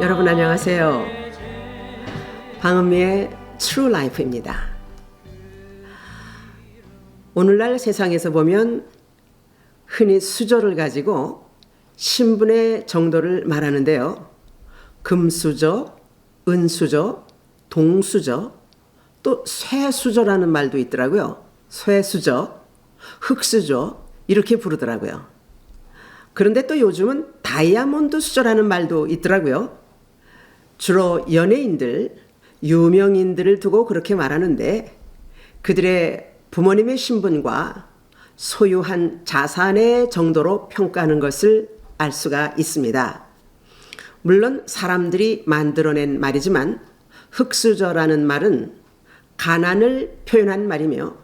여러분 안녕하세요. 방은미의 True Life입니다. 오늘날 세상에서 보면 흔히 수저를 가지고 신분의 정도를 말하는데요. 금수저, 은수저, 동수저, 또 쇠수저라는 말도 있더라고요. 쇠수저, 흙수저 이렇게 부르더라고요. 그런데 또 요즘은 다이아몬드 수저라는 말도 있더라고요. 주로 연예인들, 유명인들을 두고 그렇게 말하는데 그들의 부모님의 신분과 소유한 자산의 정도로 평가하는 것을 알 수가 있습니다. 물론 사람들이 만들어낸 말이지만 흙수저라는 말은 가난을 표현한 말이며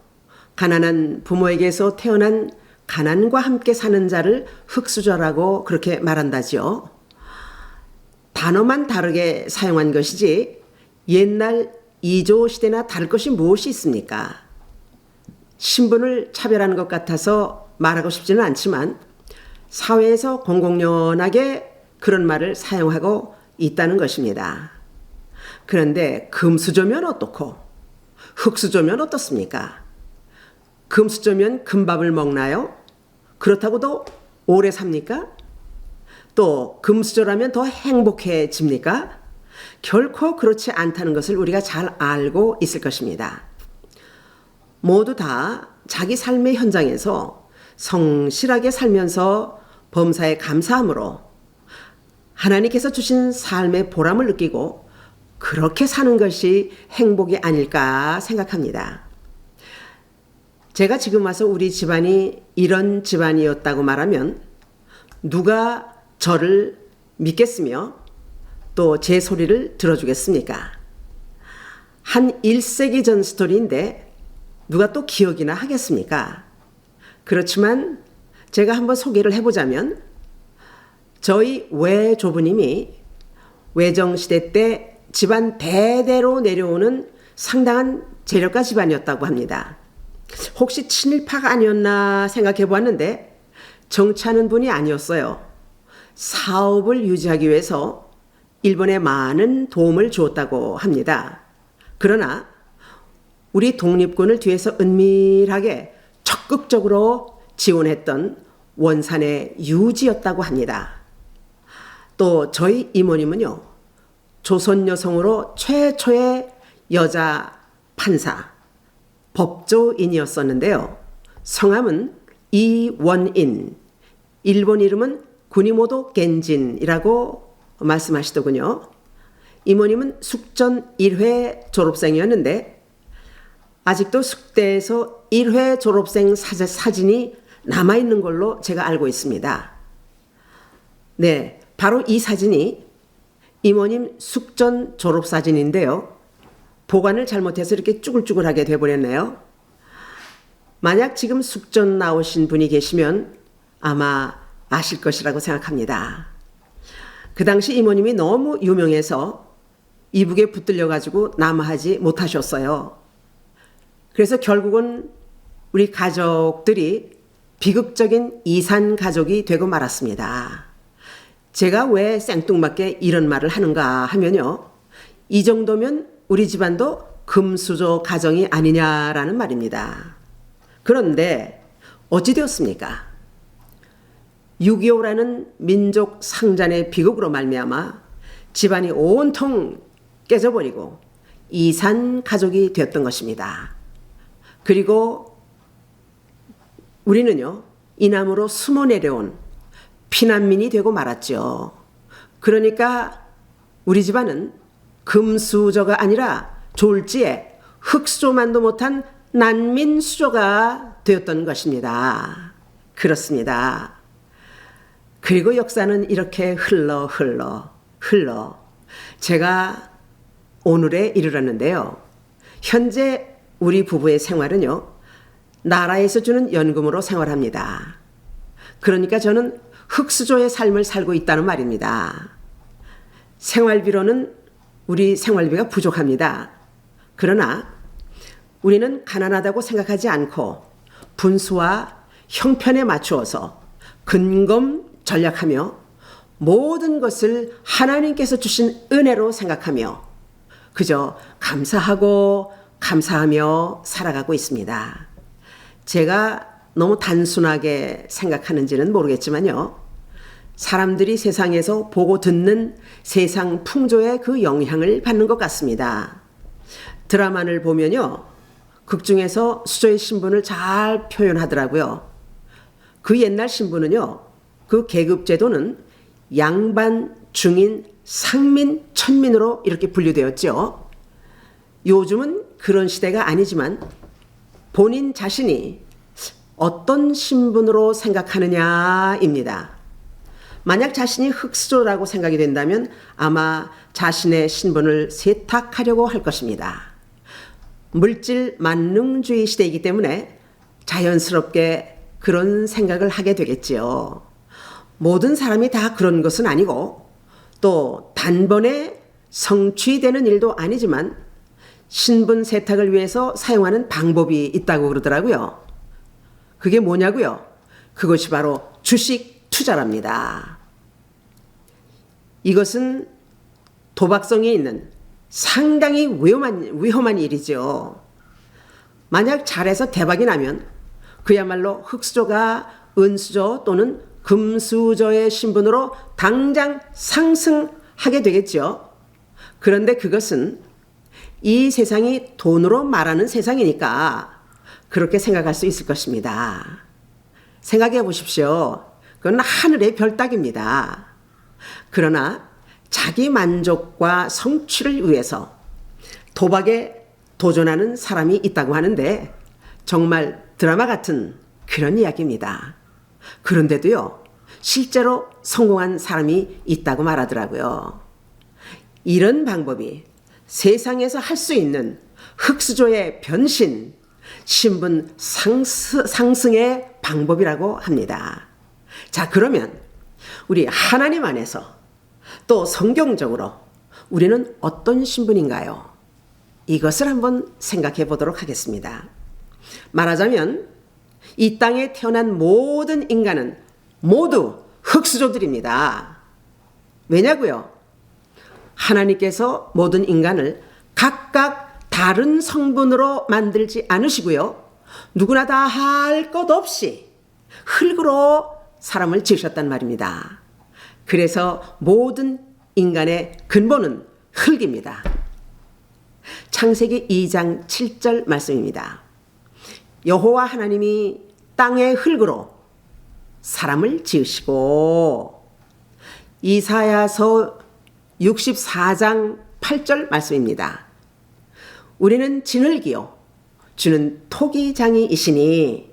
가난한 부모에게서 태어난 가난과 함께 사는 자를 흙수저라고 그렇게 말한다지요. 단어만 다르게 사용한 것이지 옛날 이조 시대나 다를 것이 무엇이 있습니까? 신분을 차별하는 것 같아서 말하고 싶지는 않지만 사회에서 공공연하게 그런 말을 사용하고 있다는 것입니다. 그런데 금수저면 어떻고 흙수저면 어떻습니까? 금수저면 금밥을 먹나요? 그렇다고도 오래 삽니까? 또 금수저라면 더 행복해집니까? 결코 그렇지 않다는 것을 우리가 잘 알고 있을 것입니다. 모두 다 자기 삶의 현장에서 성실하게 살면서 범사에 감사함으로 하나님께서 주신 삶의 보람을 느끼고 그렇게 사는 것이 행복이 아닐까 생각합니다. 제가 지금 와서 우리 집안이 이런 집안이었다고 말하면 누가 저를 믿겠으며 또 제 소리를 들어주겠습니까? 한 1세기 전 스토리인데 누가 또 기억이나 하겠습니까? 그렇지만 제가 한번 소개를 해보자면 저희 외조부님이 외정시대 때 집안 대대로 내려오는 상당한 재력가 집안이었다고 합니다. 혹시 친일파가 아니었나 생각해 보았는데 정치하는 분이 아니었어요. 사업을 유지하기 위해서 일본에 많은 도움을 주었다고 합니다. 그러나 우리 독립군을 뒤에서 은밀하게 적극적으로 지원했던 원산의 유지였다고 합니다. 또 저희 이모님은요, 조선 여성으로 최초의 여자 판사, 법조인이었었는데요. 성함은 이원인, 일본 이름은 구니모토 겐진이라고 말씀하시더군요. 이모님은 숙전 1회 졸업생이었는데 아직도 숙대에서 1회 졸업생 사진이 남아있는 걸로 제가 알고 있습니다. 네, 바로 이 사진이 이모님 숙전 졸업사진인데요. 보관을 잘못해서 이렇게 쭈글쭈글하게 돼버렸네요. 만약 지금 숙전 나오신 분이 계시면 아마 아실 것이라고 생각합니다. 그 당시 이모님이 너무 유명해서 이북에 붙들려가지고 남하지 못하셨어요. 그래서 결국은 우리 가족들이 비극적인 이산 가족이 되고 말았습니다. 제가 왜 생뚱맞게 이런 말을 하는가 하면요. 이 정도면 우리 집안도 금수저 가정이 아니냐라는 말입니다. 그런데 어찌 되었습니까? 6.25라는 민족 상잔의 비극으로 말미암아 집안이 온통 깨져버리고 이산 가족이 되었던 것입니다. 그리고 우리는요, 이남으로 숨어 내려온 피난민이 되고 말았죠. 그러니까 우리 집안은 금수저가 아니라 졸지에 흙수저만도 못한 난민수저가 되었던 것입니다. 그렇습니다. 그리고 역사는 이렇게 흘러 제가 오늘에 이르렀는데요. 현재 우리 부부의 생활은요, 나라에서 주는 연금으로 생활합니다. 그러니까 저는 흙수저의 삶을 살고 있다는 말입니다. 생활비로는 우리 생활비가 부족합니다. 그러나 우리는 가난하다고 생각하지 않고 분수와 형편에 맞추어서 근검 전략하며 모든 것을 하나님께서 주신 은혜로 생각하며 그저 감사하고 감사하며 살아가고 있습니다. 제가 너무 단순하게 생각하는지는 모르겠지만요. 사람들이 세상에서 보고 듣는 세상 풍조의 그 영향을 받는 것 같습니다. 드라마를 보면요. 극 중에서 수조의 신분을 잘 표현하더라고요. 그 옛날 신분은요. 그 계급제도는 양반, 중인, 상민, 천민으로 이렇게 분류되었죠. 요즘은 그런 시대가 아니지만 본인 자신이 어떤 신분으로 생각하느냐입니다. 만약 자신이 흙수저라고 생각이 된다면 아마 자신의 신분을 세탁하려고 할 것입니다. 물질 만능주의 시대이기 때문에 자연스럽게 그런 생각을 하게 되겠지요. 모든 사람이 다 그런 것은 아니고 또 단번에 성취되는 일도 아니지만 신분 세탁을 위해서 사용하는 방법이 있다고 그러더라고요. 그게 뭐냐고요? 그것이 바로 주식 투자랍니다. 이것은 도박성이 있는 상당히 위험한 일이죠. 만약 잘해서 대박이 나면 그야말로 흙수저가 은수저 또는 금수저의 신분으로 당장 상승하게 되겠죠. 그런데 그것은 이 세상이 돈으로 말하는 세상이니까 그렇게 생각할 수 있을 것입니다. 생각해 보십시오. 그건 하늘의 별 따기입니다. 그러나 자기 만족과 성취를 위해서 도박에 도전하는 사람이 있다고 하는데 정말 드라마 같은 그런 이야기입니다. 그런데도요, 실제로 성공한 사람이 있다고 말하더라고요. 이런 방법이 세상에서 할 수 있는 흙수저의 변신, 신분 상승의 방법이라고 합니다. 자, 그러면 우리 하나님 안에서 또 성경적으로 우리는 어떤 신분인가요? 이것을 한번 생각해 보도록 하겠습니다. 말하자면 이 땅에 태어난 모든 인간은 모두 흙수저들입니다. 왜냐고요? 하나님께서 모든 인간을 각각 다른 성분으로 만들지 않으시고요. 누구나 다 할 것 없이 흙으로 사람을 지으셨단 말입니다. 그래서 모든 인간의 근본은 흙입니다. 창세기 2장 7절 말씀입니다. 여호와 하나님이 땅의 흙으로 사람을 지으시고, 이사야서 64장 8절 말씀입니다. 우리는 진흙이요 주는 토기장이이시니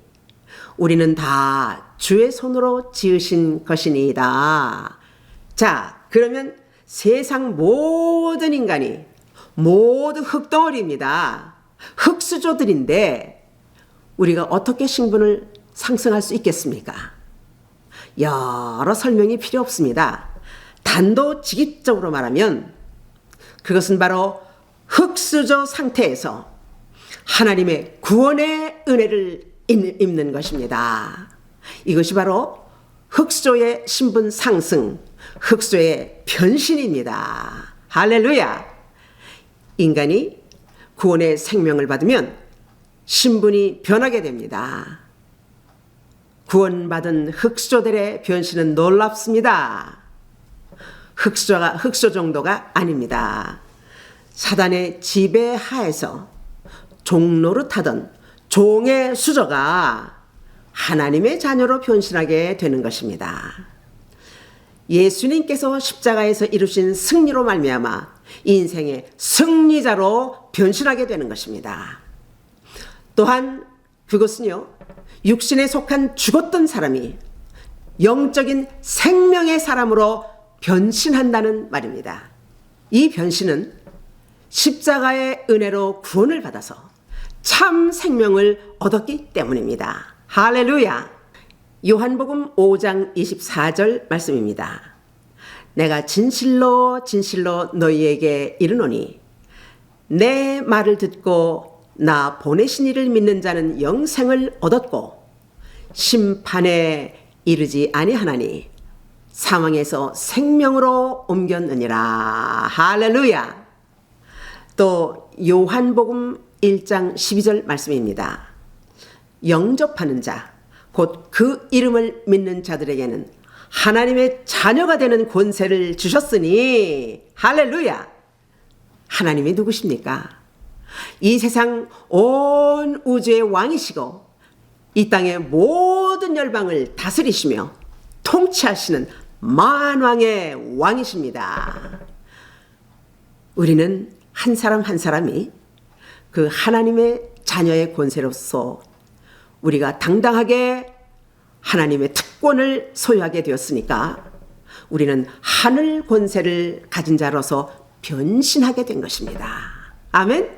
우리는 다 주의 손으로 지으신 것이니이다. 자, 그러면 세상 모든 인간이 모두 흙덩어리입니다. 흙수저들인데 우리가 어떻게 신분을 상승할 수 있겠습니까? 여러 설명이 필요 없습니다. 단도직입적으로 말하면 그것은 바로 흙수저 상태에서 하나님의 구원의 은혜를 입는 것입니다. 이것이 바로 흙수저의 신분 상승, 흙수저의 변신입니다. 할렐루야! 인간이 구원의 생명을 받으면 신분이 변하게 됩니다. 구원받은 흙수저들의 변신은 놀랍습니다. 흙수저가 흙수저 정도가 아닙니다. 사단의 지배하에서 종노릇하던 종의 수저가 하나님의 자녀로 변신하게 되는 것입니다. 예수님께서 십자가에서 이루신 승리로 말미암아 인생의 승리자로 변신하게 되는 것입니다. 또한 그것은요, 육신에 속한 죽었던 사람이 영적인 생명의 사람으로 변신한다는 말입니다. 이 변신은 십자가의 은혜로 구원을 받아서 참 생명을 얻었기 때문입니다. 할렐루야! 요한복음 5장 24절 말씀입니다. 내가 진실로 진실로 너희에게 이르노니 내 말을 듣고 나 보내신 이를 믿는 자는 영생을 얻었고 심판에 이르지 아니하나니 사망에서 생명으로 옮겼느니라. 할렐루야. 또 요한복음 1장 12절 말씀입니다. 영접하는 자, 곧 그 이름을 믿는 자들에게는 하나님의 자녀가 되는 권세를 주셨으니. 할렐루야. 하나님이 누구십니까? 이 세상 온 우주의 왕이시고 이 땅의 모든 열방을 다스리시며 통치하시는 만왕의 왕이십니다. 우리는 한 사람 한 사람이 그 하나님의 자녀의 권세로서 우리가 당당하게 하나님의 특권을 소유하게 되었으니까 우리는 하늘 권세를 가진 자로서 변신하게 된 것입니다. 아멘.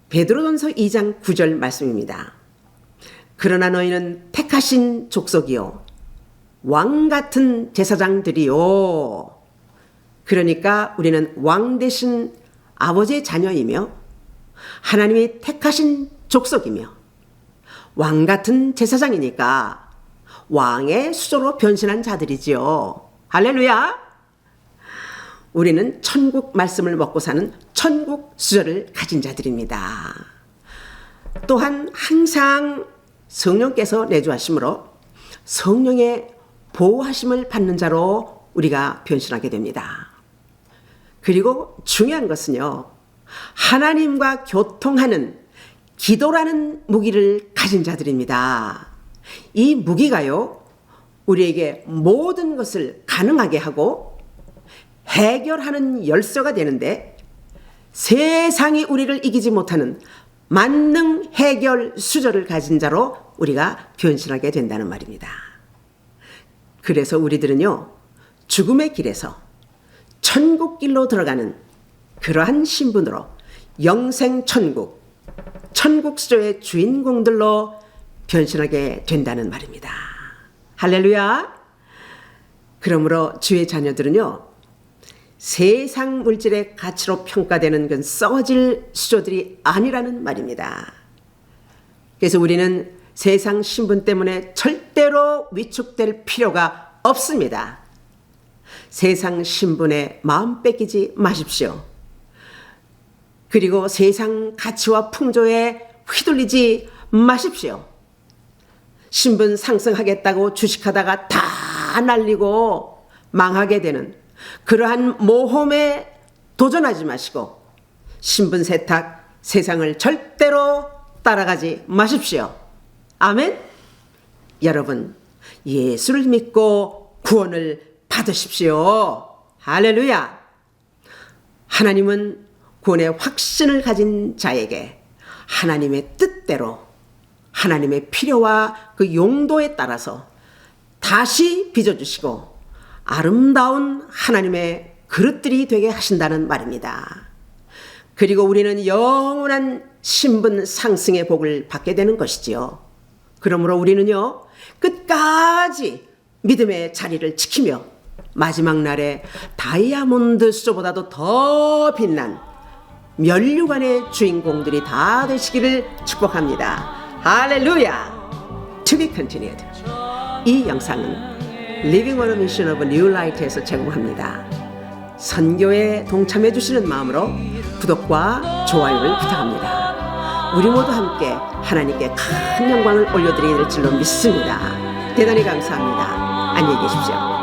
베드로전서 2장 9절 말씀입니다. 그러나 너희는 택하신 족속이요 왕 같은 제사장들이요. 그러니까 우리는 왕 되신 아버지의 자녀이며 하나님이 택하신 족속이며 왕 같은 제사장이니까 왕의 수조로 변신한 자들이지요. 할렐루야. 우리는 천국 말씀을 먹고 사는 천국 수저를 가진 자들입니다. 또한 항상 성령께서 내주하심으로 성령의 보호하심을 받는 자로 우리가 변신하게 됩니다. 그리고 중요한 것은요, 하나님과 교통하는 기도라는 무기를 가진 자들입니다. 이 무기가요, 우리에게 모든 것을 가능하게 하고 해결하는 열쇠가 되는데 세상이 우리를 이기지 못하는 만능 해결 수저를 가진 자로 우리가 변신하게 된다는 말입니다. 그래서 우리들은요, 죽음의 길에서 천국 길로 들어가는 그러한 신분으로 영생천국, 천국 수조의 주인공들로 변신하게 된다는 말입니다. 할렐루야. 그러므로 주의 자녀들은요, 세상 물질의 가치로 평가되는 건 썩어질 수조들이 아니라는 말입니다. 그래서 우리는 세상 신분 때문에 절대로 위축될 필요가 없습니다. 세상 신분에 마음 뺏기지 마십시오. 그리고 세상 가치와 풍조에 휘둘리지 마십시오. 신분 상승하겠다고 주식하다가 다 날리고 망하게 되는 그러한 모험에 도전하지 마시고 신분 세탁, 세상을 절대로 따라가지 마십시오. 아멘. 여러분, 예수를 믿고 구원을 받으십시오. 할렐루야. 하나님은 구원의 확신을 가진 자에게 하나님의 뜻대로 하나님의 필요와 그 용도에 따라서 다시 빚어주시고 아름다운 하나님의 그릇들이 되게 하신다는 말입니다. 그리고 우리는 영원한 신분 상승의 복을 받게 되는 것이지요. 그러므로 우리는요, 끝까지 믿음의 자리를 지키며 마지막 날에 다이아몬드 수조보다도 더 빛난 면류관의 주인공들이 다 되시기를 축복합니다. 할렐루야. To be continued. 이 영상은 Living on a Mission of New Light에서 제공합니다. 선교에 동참해 주시는 마음으로 구독과 좋아요를 부탁합니다. 우리 모두 함께 하나님께 큰 영광을 올려드리게 될 줄로 믿습니다. 대단히 감사합니다. 안녕히 계십시오.